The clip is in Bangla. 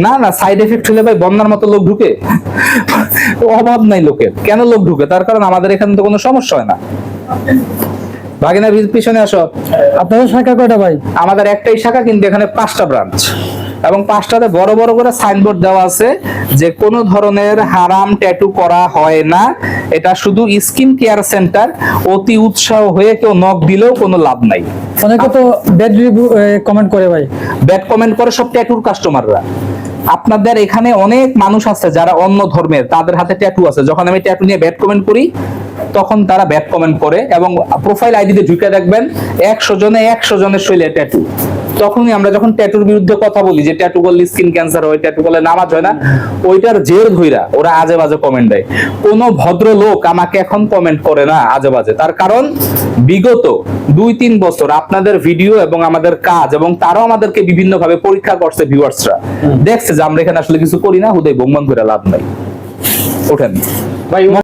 না না, সাইড এফেক্ট হলে ভাই বন্যার মতো লোক ঢুকে, অভাব নাই লোকের, কেন লোক ঢুকে? তার কারণ আমাদের এখানে তো কোনো সমস্যা হয় না। ভাগিনা পিছনে আসো। আপনাদের শাখা কয়টা ভাই? আমাদের একটাই শাখা, কিন্তু এখানে 5টা ব্রাঞ্চ, এবং 5টাতে বড় বড় করে সাইনবোর্ড দেওয়া আছে যে কোনো ধরনের হারাম ট্যাটু করা হয় না। এটা শুধু স্কিন কেয়ার সেন্টার। অতি উৎসাহ হয়ে কেউ নক দিলেও কোনো লাভ নাই। অনেকে তো ব্যাড রিভিউ কমেন্ট করে ভাই। ব্যাড কমেন্ট করে সব ট্যাটুর কাস্টমাররা। আপনাদের এখানে অনেক মানুষ আছে যারা অন্য ধর্মের, তাদের হাতে ট্যাটু আছে, যখন আমি ট্যাটু নিয়ে ব্যাড কমেন্ট করি তখন তারা ব্যাড কমেন্ট করে, এবং প্রোফাইল আইডিতে ঢুকে দেখবেন 100 জনের শরীরে ট্যাটু। তখনই আমরা যখন ট্যাটুর বিরুদ্ধে কথা বলি যে ট্যাটু করলে স্কিন ক্যান্সার হয়, ট্যাটু করলে নামাজ হয় না, ওইটার জের ধইরা ওরা আজে বাজে কমেন্ট দেয়। কোন ভদ্র লোক আমাকে এখন কমেন্ট করে না আজে বাজে, তার কারণ বিগত 2-3 বছর আপনাদের ভিডিও এবং আমাদের কাজ, এবং তারাও আমাদেরকে বিভিন্ন ভাবে পরীক্ষা করছে, ভিউয়ার্সরা দেখছে যে আমরা এখানে আসলে কিছু করি না, হুদাই বংবং করে লাভ নাই। ওঠেন ভাই